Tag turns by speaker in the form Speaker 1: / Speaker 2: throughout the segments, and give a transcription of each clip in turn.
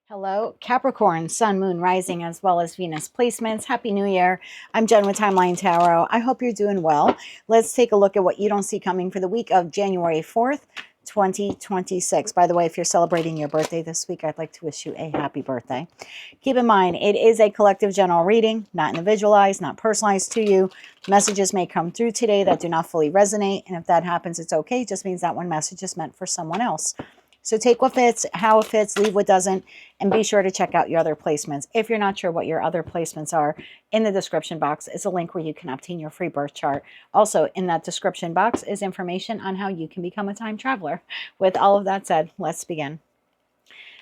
Speaker 1: Hello, Capricorn, Sun, Moon, Rising, as well as Venus placements. Happy New Year. I'm Jen with Timeline Tarot. I hope you're doing well. Let's take a look at what you don't see coming for the week of January 4th, 2026. By the way, if you're celebrating your birthday this week, I'd like to wish you a happy birthday. Keep in mind, it is a collective general reading, not individualized, not personalized to you. Messages may come through today that do not fully resonate, and if that happens, it's okay. It just means that one message is meant for someone else. So take what fits, how it fits, leave what doesn't, and be sure to check out your other placements. If you're not sure what your other placements are, in the description box is a link where you can obtain your free birth chart. Also, in that description box is information on how you can become a time traveler. With all of that said, let's begin.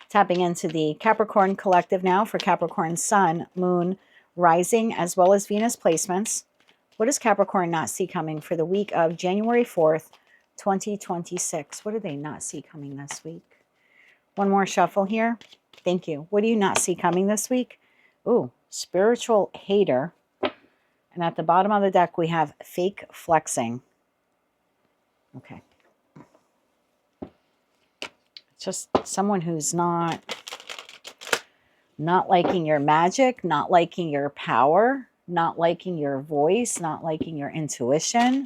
Speaker 1: Tapping into the Capricorn collective now for Capricorn Sun, Moon, Rising, as well as Venus placements. What does Capricorn not see coming for the week of January 4th, 2026? What do they not see coming this week? One more shuffle here. Thank you. What do you not see coming this week? Ooh, spiritual hater. And at the bottom of the deck, we have fake flexing. Okay. It's just someone who's not liking your magic, not liking your power, not liking your voice, not liking your intuition.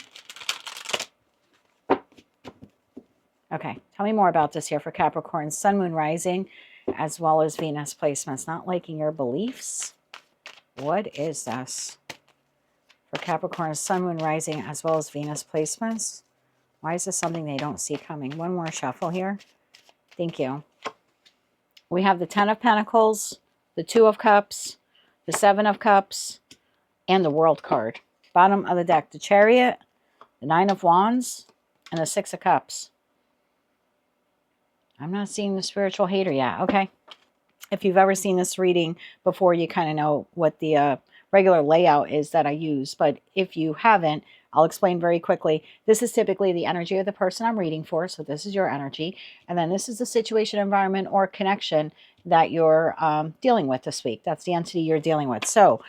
Speaker 1: Okay, tell me more about this here for Capricorn, Sun, Moon, Rising, as well as Venus placements. Not liking your beliefs. What is this? For Capricorn, Sun, Moon, Rising, as well as Venus placements. Why is this something they don't see coming? One more shuffle here. Thank you. We have the 10 of Pentacles, the 2 of Cups, the 7 of Cups, and the World card. Bottom of the deck, the Chariot, the 9 of Wands, and the 6 of Cups. I'm not seeing the spiritual hater yet. Okay. If you've ever seen this reading before, you kind of know what the regular layout is that I use. But if you haven't, I'll explain very quickly. This is typically the energy of the person I'm reading for. So this is your energy. And then this is the situation, environment, or connection that you're dealing with this week. That's the entity you're dealing with. So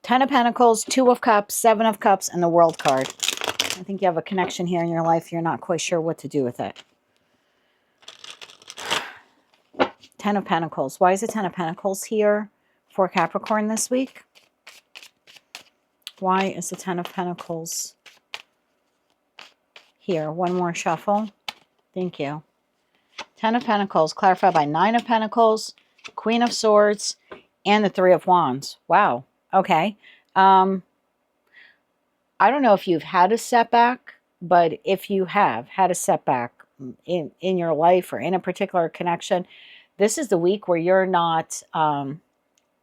Speaker 1: 10 of Pentacles, 2 of Cups, 7 of Cups, and the World card. I think you have a connection here in your life. You're not quite sure what to do with it. 10 of Pentacles. Why is the 10 of Pentacles here for Capricorn this week? Why is the 10 of Pentacles here? One more shuffle. Thank you. 10 of Pentacles clarified by 9 of Pentacles, Queen of Swords, and the 3 of Wands. Wow. Okay. I don't know if you've had a setback, but if you have had a setback in your life or in a particular connection, this is the week where you're not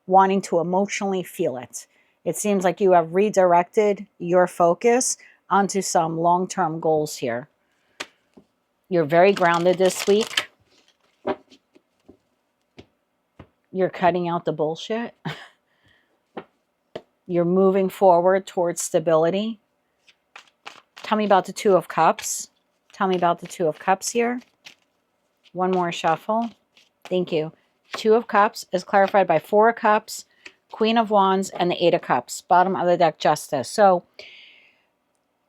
Speaker 1: wanting to emotionally feel it. It seems like you have redirected your focus onto some long-term goals here. You're very grounded this week. You're cutting out the bullshit. You're moving forward towards stability. Tell me about the 2 of Cups. Tell me about the 2 of Cups here. One more shuffle. Thank you. 2 of Cups is clarified by 4 of Cups, Queen of Wands, and the 8 of Cups. Bottom of the deck, Justice. So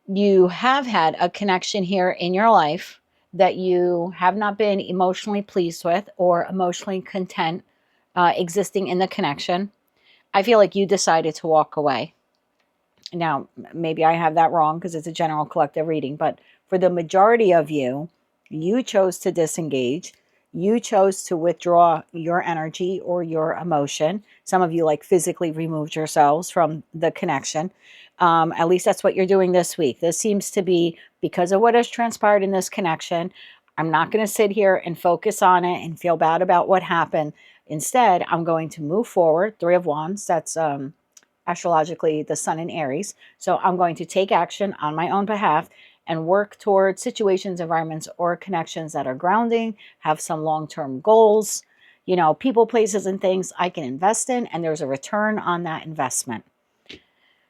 Speaker 1: you have had a connection here in your life that you have not been emotionally pleased with or emotionally content existing in the connection. I feel like you decided to walk away. Now, maybe I have that wrong because it's a general collective reading, but for the majority of you, you chose to disengage. You chose to withdraw your energy or your emotion. Some of you like physically removed yourselves from the connection. At least that's what you're doing this week. This seems to be because of what has transpired in this connection. I'm not going to sit here and focus on it and feel bad about what happened. Instead, I'm going to move forward. 3 of Wands, that's astrologically the sun in Aries. So I'm going to take action on my own behalf and work towards situations, environments, or connections that are grounding, have some long-term goals, you know, people, places, and things I can invest in, and there's a return on that investment.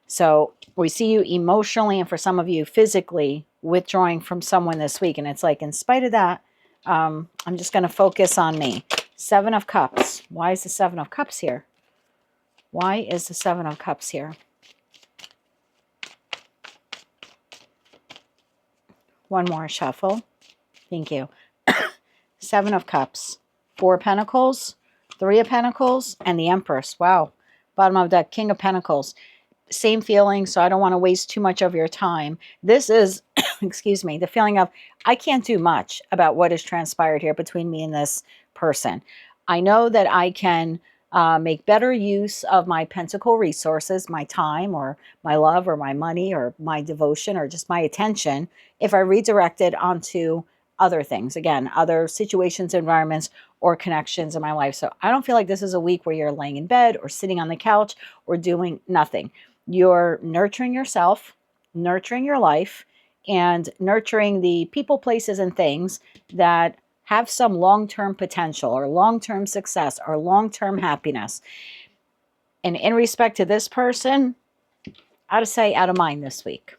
Speaker 1: So we see you emotionally, and for some of you physically, withdrawing from someone this week. And it's like, in spite of that, I'm just going to focus on me. 7 of Cups. Why is the 7 of Cups here? Why is the 7 of Cups here? One more shuffle. Thank you. 7 of Cups. 4 Pentacles, Three of Pentacles and the Empress. Wow. Bottom of that, King of Pentacles. Same feeling, so I don't want to waste too much of your time. This is, excuse me, the feeling of I can't do much about what has transpired here between me and this person. I know that I can make better use of my pentacle resources, my time or my love or my money or my devotion or just my attention if I redirect it onto other things. Again, other situations, environments, or connections in my life. So I don't feel like this is a week where you're laying in bed or sitting on the couch or doing nothing. You're nurturing yourself, nurturing your life, and nurturing the people, places, and things that have some long-term potential or long-term success or long-term happiness. And in respect to this person, I would say out of mind this week.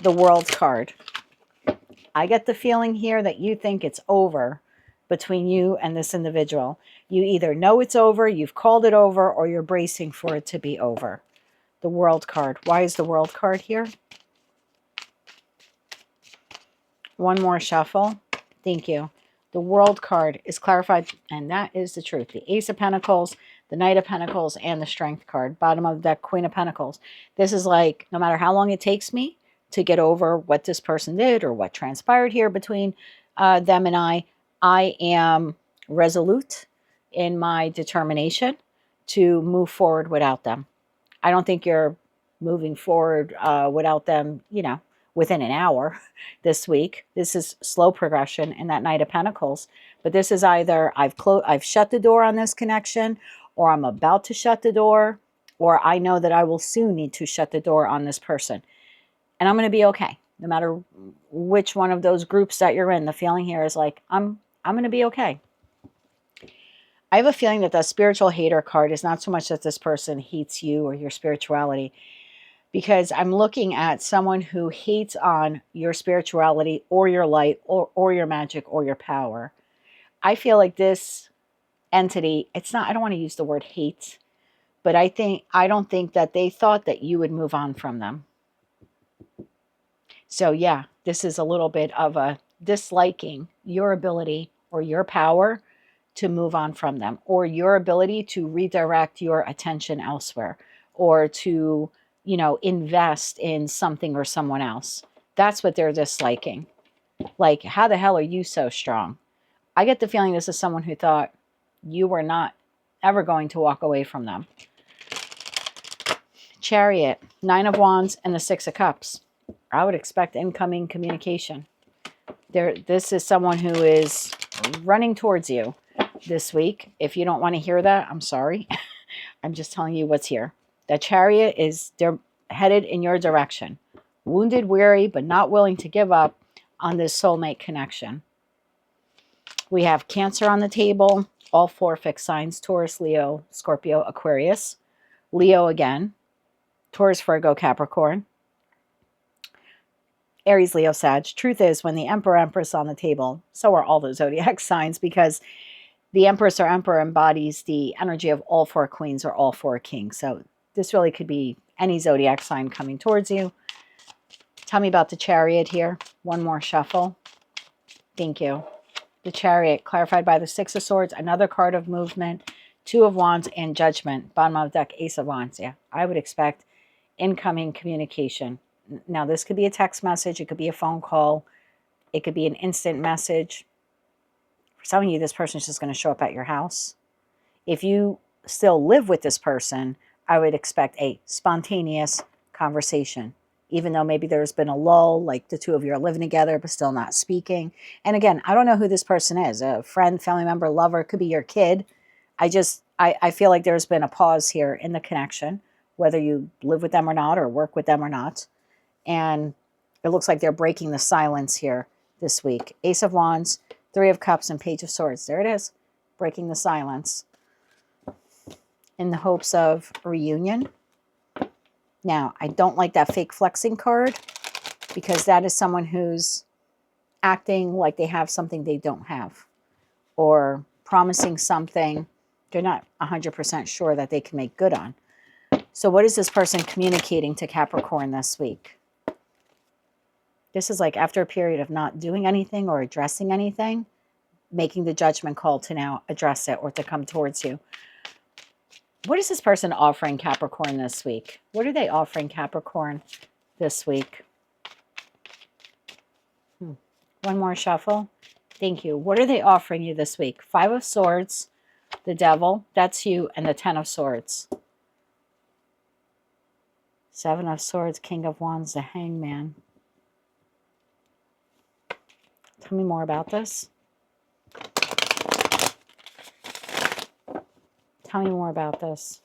Speaker 1: The World card. I get the feeling here that you think it's over between you and this individual. You either know it's over, you've called it over, or you're bracing for it to be over. The World card. Why is the World card here? One more shuffle. Thank you. The World card is clarified, and that is the truth. The Ace of Pentacles, the Knight of Pentacles, and the Strength card. Bottom of the deck, Queen of Pentacles. This is like, no matter how long it takes me to get over what this person did or what transpired here between them and I am resolute in my determination to move forward without them. I don't think you're moving forward without them, you know, within an hour this week. This is slow progression in that Knight of Pentacles. But this is either I've shut the door on this connection, or I'm about to shut the door, or I know that I will soon need to shut the door on this person. And I'm going to be okay. No matter which one of those groups that you're in, the feeling here is like, I'm going to be okay. I have a feeling that the spiritual hater card is not so much that this person hates you or your spirituality, because I'm looking at someone who hates on your spirituality or your light or your magic or your power. I feel like this entity, it's not, I don't want to use the word hate, but I don't think that they thought that you would move on from them. So yeah, this is a little bit of a disliking your ability or your power to move on from them, or your ability to redirect your attention elsewhere, or to, you know, invest in something or someone else. That's what they're disliking. Like, how the hell are you so strong? I get the feeling this is someone who thought you were not ever going to walk away from them. Chariot, Nine of Wands, and the Six of Cups. I would expect incoming communication. This is someone who is running towards you this week. If you don't want to hear that, I'm sorry. I'm just telling you what's here. The Chariot is, they're headed in your direction. Wounded, weary, but not willing to give up on this soulmate connection. We have Cancer on the table. All four fixed signs: Taurus, Leo, Scorpio, Aquarius. Leo again. Taurus, Virgo, Capricorn. Aries, Leo, Sag. Truth is, when the Emperor, Empress on the table, so are all the zodiac signs, because the Empress or Emperor embodies the energy of all four queens or all four kings. So this really could be any zodiac sign coming towards you. Tell me about the Chariot here. One more shuffle. Thank you. The Chariot, clarified by the Six of Swords, another card of movement, Two of Wands, and Judgment. Bottom of the deck, Ace of Wands. Yeah, I would expect incoming communication. Now, this could be a text message. It could be a phone call. It could be an instant message. For some of you, this person is just going to show up at your house. If you still live with this person, I would expect a spontaneous conversation, even though maybe there's been a lull, like the two of you are living together but still not speaking. And again, I don't know who this person is. A friend, family member, lover. It could be your kid. I feel like there's been a pause here in the connection, whether you live with them or not, or work with them or not. And it looks like they're breaking the silence here this week. Ace of Wands, Three of Cups, and Page of Swords. There it is. Breaking the silence in the hopes of reunion. Now, I don't like that fake flexing card, because that is someone who's acting like they have something they don't have, or promising something they're not 100% sure that they can make good on. So what is this person communicating to Capricorn this week? This is like after a period of not doing anything or addressing anything, making the judgment call to now address it or to come towards you. What is this person offering Capricorn this week? What are they offering Capricorn this week? One more shuffle. Thank you. What are they offering you this week? 5 of Swords, the Devil, that's you, and the 10 of Swords. 7 of Swords, King of Wands, the Hangman. Tell me more about this. Tell me more about this.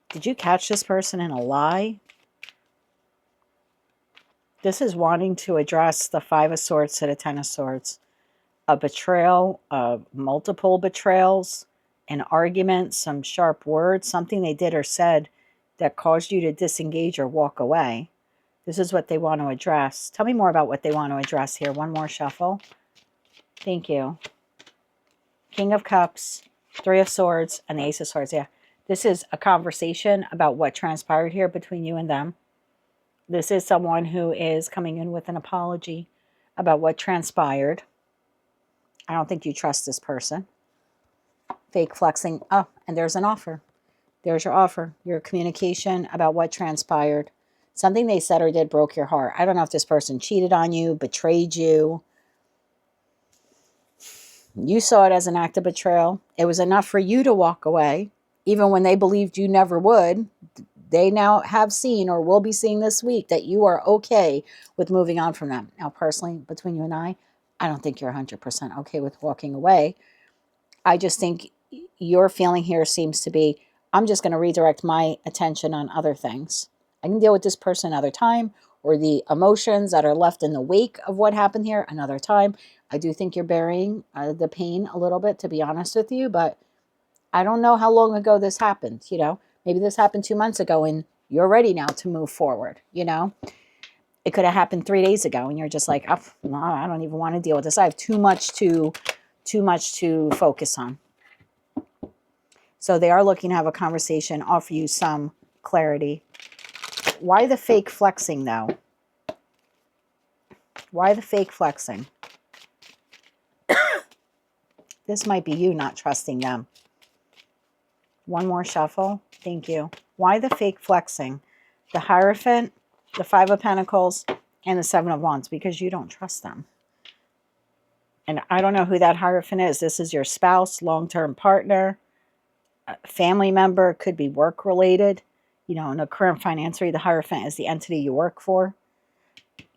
Speaker 1: Did you catch this person in a lie? This is wanting to address the 5 of Swords to the 10 of Swords. A betrayal, multiple betrayals, an argument, some sharp words, something they did or said that caused you to disengage or walk away. This is what they want to address. Tell me more about what they want to address here. One more shuffle. Thank you. King of Cups, 3 of Swords, and the Ace of Swords. Yeah, this is a conversation about what transpired here between you and them. This is someone who is coming in with an apology about what transpired. I don't think you trust this person. Fake flexing. Oh, and there's an offer. There's your offer. Your communication about what transpired. Something they said or did broke your heart. I don't know if this person cheated on you, betrayed you. You saw it as an act of betrayal. It was enough for you to walk away, even when they believed you never would. They now have seen or will be seeing this week that you are okay with moving on from them. Now, personally, between you and I don't think you're 100% okay with walking away. I just think your feeling here seems to be, I'm just going to redirect my attention on other things. I can deal with this person another time, or the emotions that are left in the wake of what happened here another time. I do think you're burying the pain a little bit, to be honest with you, but I don't know how long ago this happened, you know. Maybe this happened 2 months ago and you're ready now to move forward, you know. It could have happened 3 days ago and you're just like, oh, no, I don't even want to deal with this. I have too much to focus on. So they are looking to have a conversation, offer you some clarity. Why the fake flexing, though? Why the fake flexing? This might be you not trusting them. One more shuffle. Thank you. Why the fake flexing? The Hierophant, the 5 of Pentacles, and the 7 of Wands, because you don't trust them. And I don't know who that Hierophant is. This is your spouse, long-term partner, family member, could be work-related. You know, in the current financiary, the Hierophant is the entity you work for.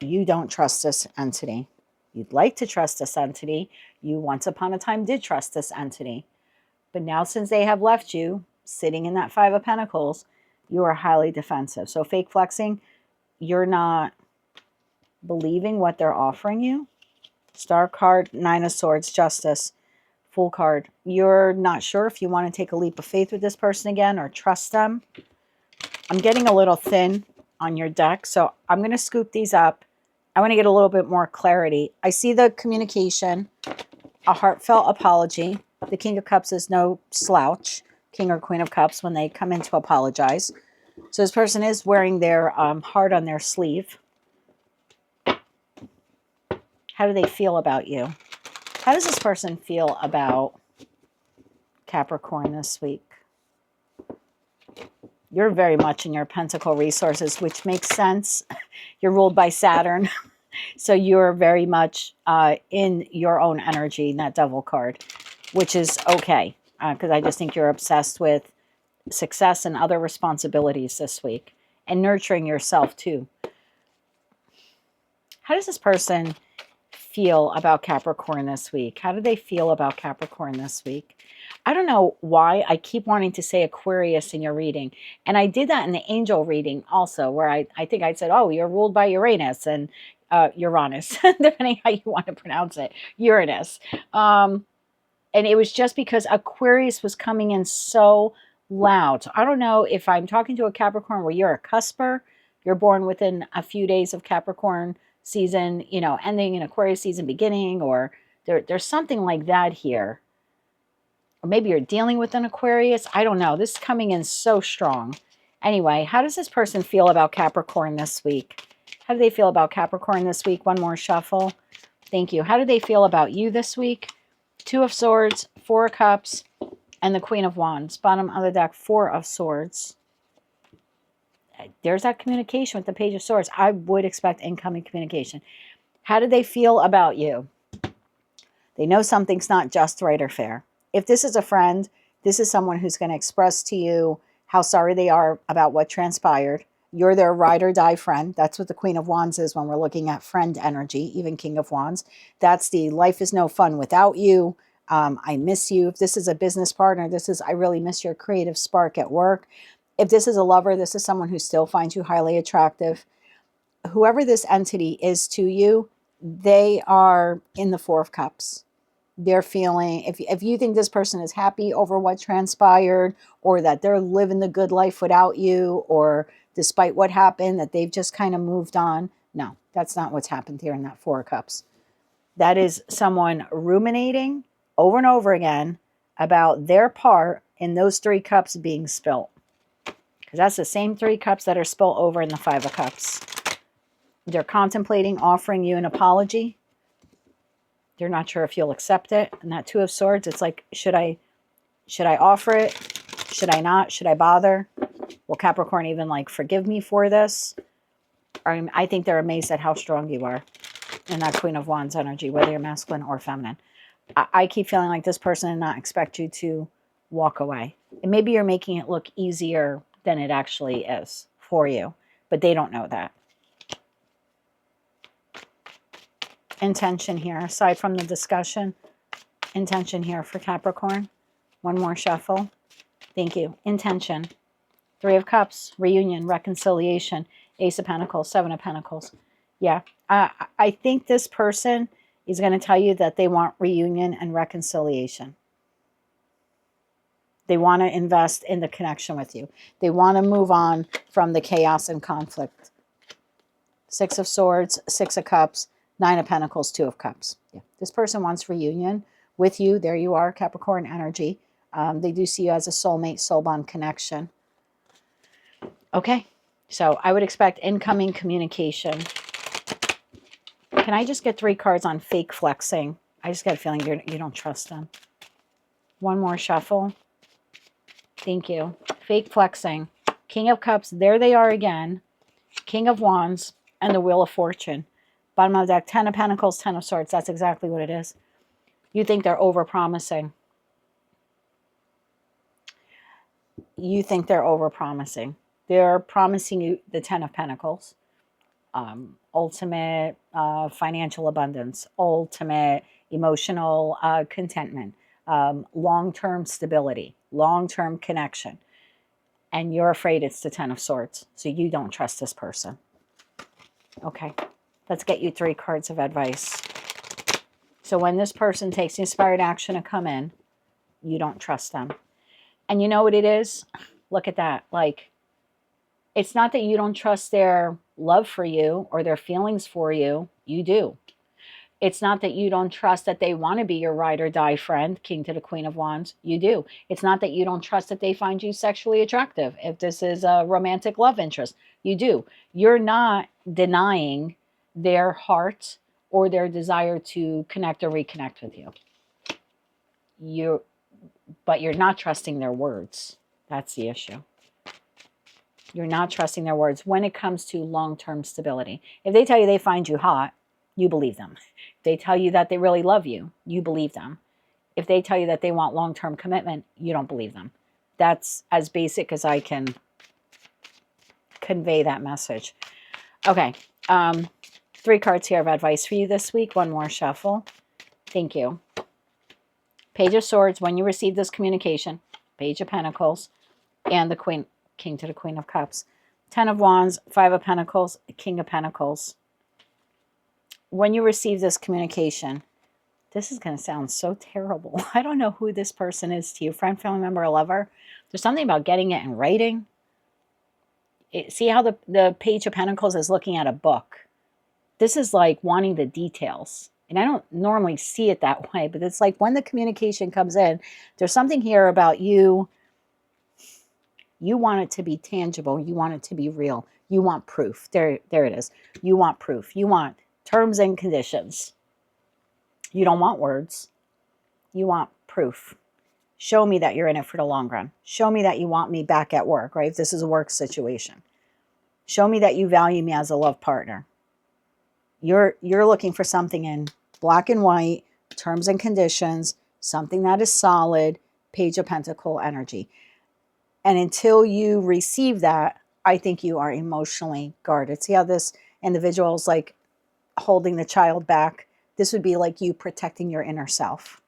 Speaker 1: You don't trust this entity. You'd like to trust this entity. You once upon a time did trust this entity. But now since they have left you, sitting in that 5 of Pentacles, you are highly defensive. So fake flexing, you're not believing what they're offering you. Star card, 9 of Swords, Justice, Fool card. You're not sure if you want to take a leap of faith with this person again or trust them. I'm getting a little thin on your deck, so I'm going to scoop these up. I want to get a little bit more clarity. I see the communication, a heartfelt apology. The King of Cups is no slouch, King or Queen of Cups, when they come in to apologize. So this person is wearing their heart on their sleeve. How do they feel about you? How does this person feel about Capricorn this week? You're very much in your Pentacle resources, which makes sense. You're ruled by Saturn. So you're very much in your own energy in that Devil card, which is okay. Because I just think you're obsessed with success and other responsibilities this week. And nurturing yourself too. How does this person feel about Capricorn this week? How do they feel about Capricorn this week? I don't know why I keep wanting to say Aquarius in your reading. And I did that in the angel reading also, where I think I said, oh, you're ruled by Uranus and Uranus, depending how you want to pronounce it, Uranus. And it was just because Aquarius was coming in so loud. So I don't know if I'm talking to a Capricorn where you're a cusper, you're born within a few days of Capricorn season, you know, ending in Aquarius season beginning, or there's something like that here. Or maybe you're dealing with an Aquarius. I don't know. This is coming in so strong. Anyway, how does this person feel about Capricorn this week? How do they feel about Capricorn this week? One more shuffle. Thank you. How do they feel about you this week? Two of Swords, Four of Cups, and the Queen of Wands. Bottom of the deck, Four of Swords. There's that communication with the Page of Swords. I would expect incoming communication. How do they feel about you? They know something's not just, right, or fair. If this is a friend, this is someone who's going to express to you how sorry they are about what transpired. You're their ride or die friend. That's what the Queen of Wands is when we're looking at friend energy, even King of Wands. That's the life is no fun without you. I miss you. If this is a business partner, this is I really miss your creative spark at work. If this is a lover, this is someone who still finds you highly attractive. Whoever this entity is to you, they are in the Four of Cups. They're feeling, if you think this person is happy over what transpired, or that they're living the good life without you, or despite what happened, that they've just kind of moved on. No, that's not what's happened here in that Four of Cups. That is someone ruminating over and over again about their part in those three cups being spilt. Because that's the same three cups that are spilt over in the Five of Cups. They're contemplating offering you an apology. They're not sure if you'll accept it. And that Two of Swords, it's like, should I offer it? Should I not? Should I bother? Will Capricorn even like forgive me for this? I think they're amazed at how strong you are in that Queen of Wands energy, whether you're masculine or feminine. I keep feeling like this person did not expect you to walk away. And maybe you're making it look easier than it actually is for you, but they don't know that. Intention here, aside from the discussion, intention here for Capricorn. One more shuffle. Thank you. Intention. Three of Cups, reunion, reconciliation, Ace of Pentacles, Seven of Pentacles. Yeah, I think this person is going to tell you that they want reunion and reconciliation. They want to invest in the connection with you. They want to move on from the chaos and conflict. Six of Swords, Six of Cups, Nine of Pentacles, Two of Cups. Yeah. This person wants reunion with you. There you are, Capricorn energy. They do see you as a soulmate, soul bond connection. Okay, so I would expect incoming communication. Can I just get three cards on fake flexing? I just got a feeling you don't trust them. One more shuffle. Thank you. Fake flexing. King of Cups, there they are again. King of Wands and the Wheel of Fortune. Bottom of the deck, Ten of Pentacles, Ten of Swords. That's exactly what it is. You think they're over-promising. You think they're over-promising. They're promising you the Ten of Pentacles. Ultimate financial abundance. Ultimate emotional contentment. Long-term stability. Long-term connection. And you're afraid it's the Ten of Swords. So you don't trust this person. Okay. Let's get you three cards of advice. So when this person takes inspired action to come in, you don't trust them. And you know what it is? Look at that. Like, it's not that you don't trust their love for you or their feelings for you. You do. It's not that you don't trust that they want to be your ride or die friend, King to the Queen of Wands. You do. It's not that you don't trust that they find you sexually attractive. If this is a romantic love interest, you do. You're not denying their heart or their desire to connect or reconnect with you. But you're not trusting their words. That's the issue. You're not trusting their words when it comes to long-term stability. If they tell you they find you hot, you believe them. If they tell you that they really love you, you believe them. If they tell you that they want long-term commitment, you don't believe them. That's as basic as I can convey that message. Okay. Three cards here of advice for you this week. One more shuffle. Thank you. Page of Swords, when you receive this communication. Page of Pentacles, and the King to the Queen of Cups. Ten of Wands, Five of Pentacles, King of Pentacles. When you receive this communication, this is going to sound so terrible. I don't know who this person is to you. Friend, family member, or lover. There's something about getting it in writing. See how the Page of Pentacles is looking at a book. This is like wanting the details. And I don't normally see it that way, but it's like when the communication comes in, there's something here about you You want it to be tangible. You want it to be real. You want proof. There it is. You want proof. You want terms and conditions. You don't want words. You want proof. Show me that you're in it for the long run. Show me that you want me back at work, right? If this is a work situation. Show me that you value me as a love partner. You're looking for something in black and white, terms and conditions, something that is solid, Page of Pentacle energy. And until you receive that, I think you are emotionally guarded. See how this individual is like holding the child back? This would be like you protecting your inner self,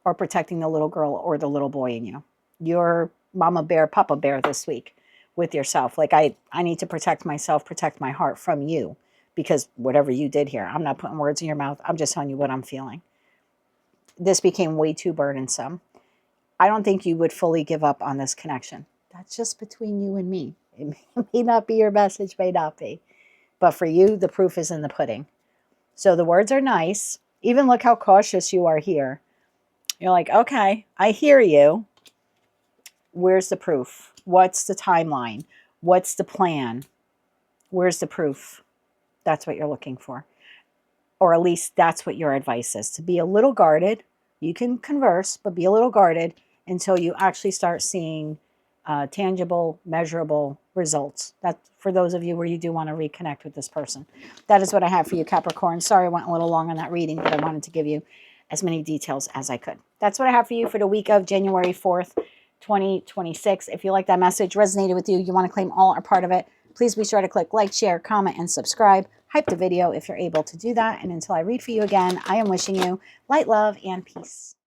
Speaker 1: or protecting the little girl or the little boy in you. You're mama bear, papa bear this week with yourself. Like, I need to protect myself, protect my heart from you, because whatever you did here, I'm not putting words in your mouth. I'm just telling you what I'm feeling. This became way too burdensome. I don't think you would fully give up on this connection. That's just between you and me. It may not be your message, may not be. But for you, the proof is in the pudding. So the words are nice. Even look how cautious you are here. You're like, okay, I hear you. Where's the proof? What's the timeline? What's the plan? Where's the proof? That's what you're looking for. Or at least that's what your advice is. To be a little guarded. You can converse, but be a little guarded until you actually start seeing tangible, measurable results. That's for those of you where you do want to reconnect with this person. That is what I have for you, Capricorn. Sorry I went a little long on that reading, but I wanted to give you as many details as I could. That's what I have for you for the week of January 4th, 2026. If you like that message, resonated with you, you want to claim all or part of it, please be sure to click like, share, comment, and subscribe. Hype the video if you're able to do that. And until I read for you again, I am wishing you light, love, and peace.